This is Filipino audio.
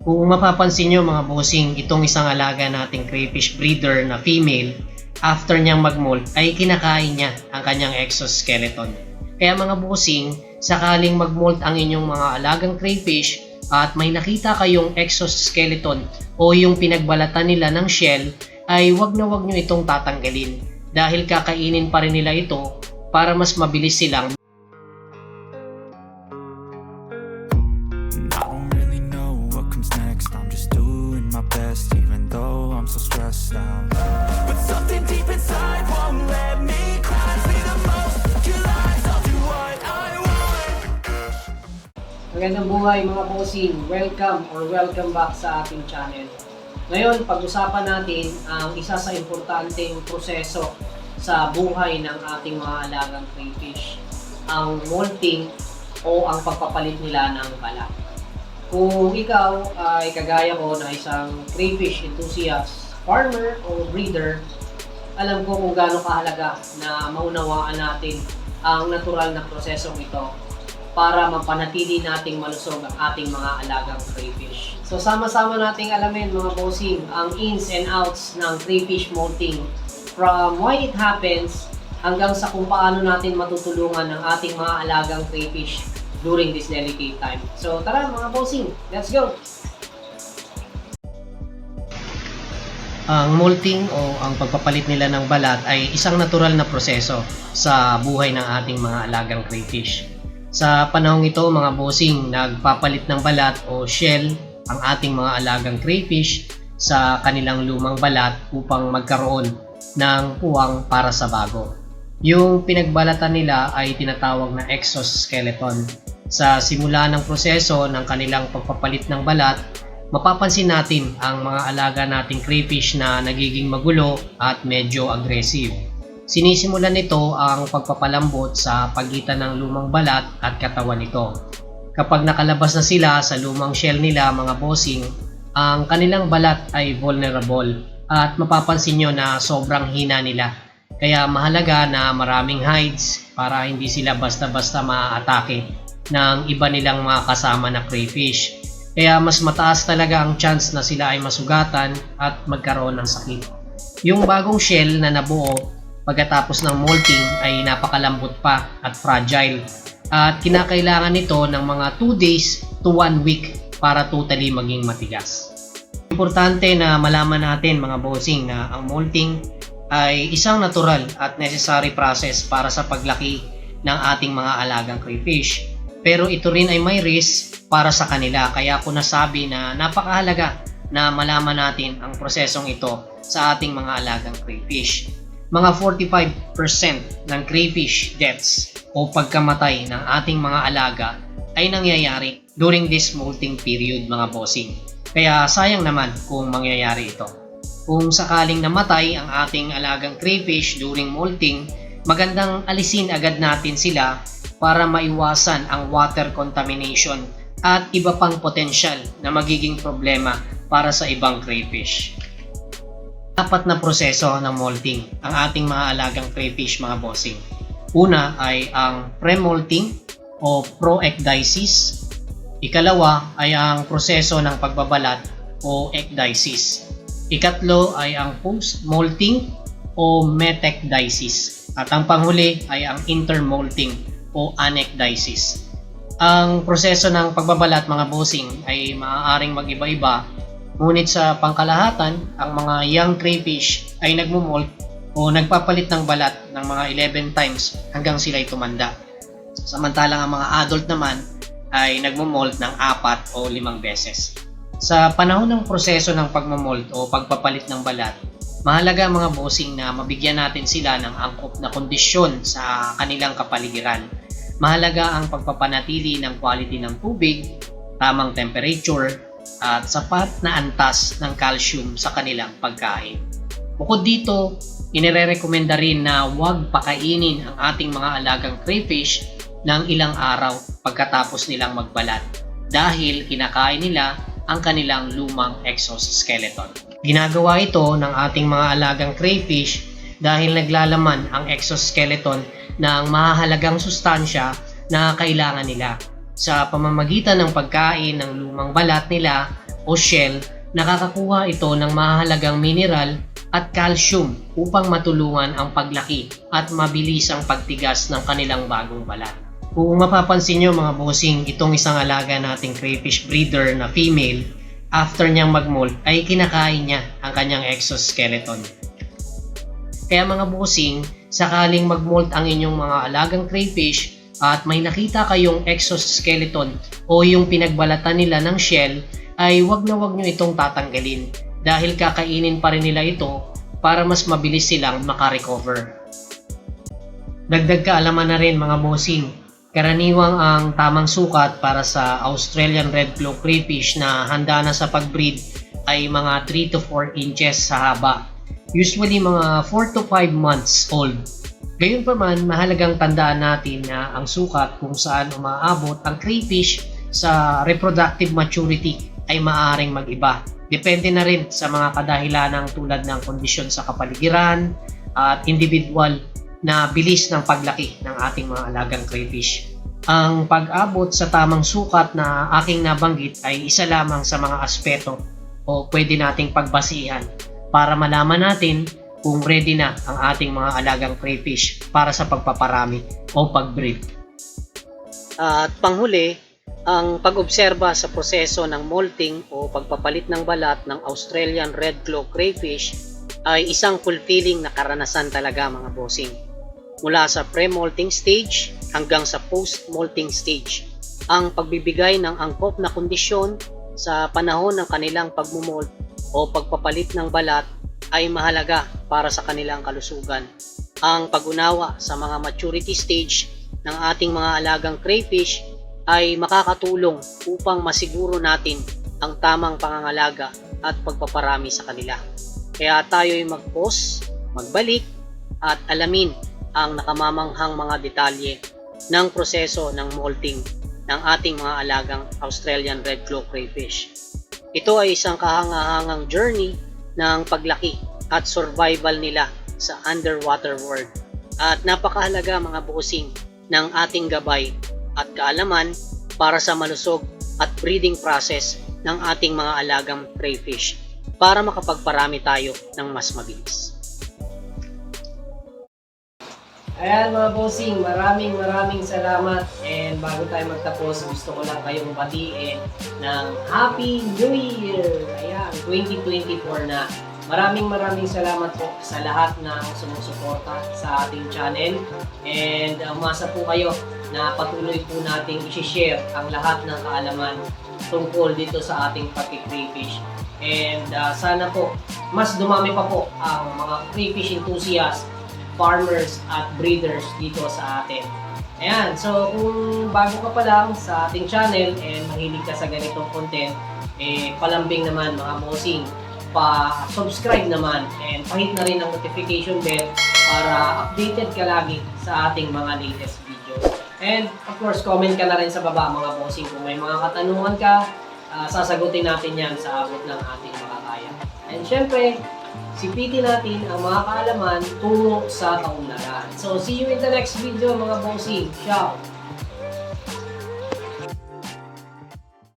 Kung mapapansin nyo mga bossing, itong isang alaga nating crayfish breeder na female, after niyang mag-molt ay kinakain niya ang kanyang exoskeleton. Kaya mga bossing, sakaling mag-molt ang inyong mga alagang crayfish at may nakita kayong exoskeleton o yung pinagbalatan nila ng shell, ay wag na wag nyo itong tatanggalin dahil kakainin pa rin nila ito para mas mabilis silang I don't really know what comes next. I'm just doing my best, even though I'm so stressed out. But something deep inside won't let me cry. Be the most you lies, I'll do what I want. Magandang buhay mga bossing! Welcome back sa ating channel. Ngayon, pag-usapan natin ang isa sa importanteng proseso sa buhay ng ating mga alagang crayfish, ang molting o ang pagpapalit nila ng balat. Kung ikaw ay kagaya ko na isang crayfish enthusiast, farmer o breeder, alam ko kung gaano kahalaga na maunawaan natin ang natural na prosesong ito para mapanatili nating malusog ang ating mga alagang crayfish. So sama-sama nating alamin mga bossing ang ins and outs ng crayfish molting, from why it happens hanggang sa kung paano natin matutulungan ang ating mga alagang crayfish during this delicate time. So tara mga bossing, let's go! Ang molting o ang pagpapalit nila ng balat ay isang natural na proseso sa buhay ng ating mga alagang crayfish. Sa panahong ito mga bossing, nagpapalit ng balat o shell ang ating mga alagang crayfish sa kanilang lumang balat upang magkaroon ng puwang para sa bago. Yung pinagbalatan nila ay tinatawag na exoskeleton. Sa simula ng proseso ng kanilang pagpapalit ng balat, mapapansin natin ang mga alaga nating crayfish na nagiging magulo at medyo aggressive. Sinisimulan nito ang pagpapalambot sa pagitan ng lumang balat at katawan nito. Kapag nakalabas na sila sa lumang shell nila mga bossing, ang kanilang balat ay vulnerable at mapapansin nyo na sobrang hina nila. Kaya mahalaga na maraming hides para hindi sila basta-basta maaatake ng iba nilang mga kasama na crayfish. Kaya mas mataas talaga ang chance na sila ay masugatan at magkaroon ng sakit. Yung bagong shell na nabuo pagkatapos ng molting ay napakalambot pa at fragile at kinakailangan nito ng mga 2 days to 1 week para totally maging matigas. Importante na malaman natin mga bossing na ang molting ay isang natural at necessary process para sa paglaki ng ating mga alagang crayfish. Pero ito rin ay may risk para sa kanila, kaya ako nasabi na napakahalaga na malaman natin ang prosesong ito sa ating mga alagang crayfish. Mga 45% ng crayfish deaths o pagkamatay ng ating mga alaga ay nangyayari during this molting period mga bossing. Kaya sayang naman kung mangyayari ito. Kung sakaling namatay ang ating alagang crayfish during molting, magandang alisin agad natin sila para maiwasan ang water contamination at iba pang potensyal na magiging problema para sa ibang crayfish. Apat na proseso ng molting ang ating mga alagang crayfish mga bossing. Una ay ang pre-molting o proecdysis. Ikalawa ay ang proseso ng pagbabalat o ecdysis. Ikatlo ay ang post-molting o metecdysis. At ang panghuli ay ang intermolting o anecdysis. Ang proseso ng pagbabalat mga bossing ay maaaring mag-iba-iba, ngunit sa pangkalahatan, ang mga young crayfish ay nagmumolt o nagpapalit ng balat ng mga 11 times hanggang sila'y tumanda. Samantalang ang mga adult naman ay nagmumolt ng 4 o 5 beses. Sa panahon ng proseso ng pagmumolt o pagpapalit ng balat, mahalaga mga bossing na mabigyan natin sila ng angkop na kondisyon sa kanilang kapaligiran. Mahalaga ang pagpapanatili ng quality ng tubig, tamang temperature, at sapat na antas ng calcium sa kanilang pagkain. Bukod dito, inirerekomenda rin na huwag pakainin ang ating mga alagang crayfish ng ilang araw pagkatapos nilang magbalat dahil kinakain nila ang kanilang lumang exoskeleton. Ginagawa ito ng ating mga alagang crayfish dahil naglalaman ang exoskeleton ng mahahalagang sustansya na kailangan nila. Sa pamamagitan ng pagkain ng lumang balat nila o shell, nakakakuha ito ng mahalagang mineral at calcium upang matulungan ang paglaki at mabilis ang pagtigas ng kanilang bagong balat. Kung mapapansin nyo mga bossing, itong isang alaga nating crayfish breeder na female, after niyang mag-molt ay kinakain niya ang kanyang exoskeleton. Kaya mga bossing, sakaling mag-molt ang inyong mga alagang crayfish at may nakita kayong exoskeleton o yung pinagbalatan nila ng shell, ay wag na wag nyo itong tatanggalin dahil kakainin pa rin nila ito para mas mabilis silang makarecover. Dagdag kaalaman na rin mga bossing, karaniwang ang tamang sukat para sa Australian Red Claw Crayfish na handa na sa pag-breed ay mga 3 to 4 inches sa haba. Usually mga 4 to 5 months old. Gayunpaman, mahalagang tandaan natin na ang sukat kung saan umaabot ang crayfish sa reproductive maturity ay maaaring mag-iba. Depende na rin sa mga kadahilanang tulad ng kondisyon sa kapaligiran at individual na bilis ng paglaki ng ating mga alagang crayfish. Ang pag-abot sa tamang sukat na aking nabanggit ay isa lamang sa mga aspeto o pwede nating pagbasihan para malaman natin kung ready na ang ating mga alagang crayfish para sa pagpaparami o pag-breed. At panghuli, ang pag-obserba sa proseso ng molting o pagpapalit ng balat ng Australian Red Claw Crayfish ay isang fulfilling na karanasan talaga mga bossing. Mula sa pre-molting stage hanggang sa post-molting stage, ang pagbibigay ng angkop na kondisyon sa panahon ng kanilang pagmumolt o pagpapalit ng balat ay mahalaga para sa kanilang kalusugan. Ang pag-unawa sa mga maturity stage ng ating mga alagang crayfish ay makakatulong upang masiguro natin ang tamang pangangalaga at pagpaparami sa kanila. Kaya tayo'y mag-pause, magbalik at alamin ang nakamamanghang mga detalye ng proseso ng molting ng ating mga alagang Australian Red Claw Crayfish. Ito ay isang kahangahangang journey ng paglaki at survival nila sa underwater world. At napakahalaga mga bossing ng ating gabay at kaalaman para sa malusog at breeding process ng ating mga alagang crayfish para makapagparami tayo ng mas mabilis. Ayan mga bossing, maraming salamat, and bago tayo magtapos, gusto ko lang kayong batiin ng Happy New Year! Ayan, 2024 na. Maraming salamat po sa lahat ng sumusuporta sa ating channel, and umasa po kayo na patuloy po nating i-share ang lahat ng kaalaman tungkol dito sa ating pag-crayfish. And sana po, mas dumami pa po ang mga crayfish enthusiasts, farmers at breeders dito sa atin. Ayan, so kung bago ka pa lang sa ating channel and mahilig ka sa ganitong content, palambing naman mga bossing, pa-subscribe naman and pahit na rin ang notification bell para updated ka lagi sa ating mga latest videos. And of course, comment ka na rin sa baba mga bossing kung may mga katanungan ka, sasagutin natin yan sa abot ng ating makakaya. And syempre, sipitin natin ang mga kaalaman tungo sa kaunlaran. So, see you in the next video mga bossing. Ciao!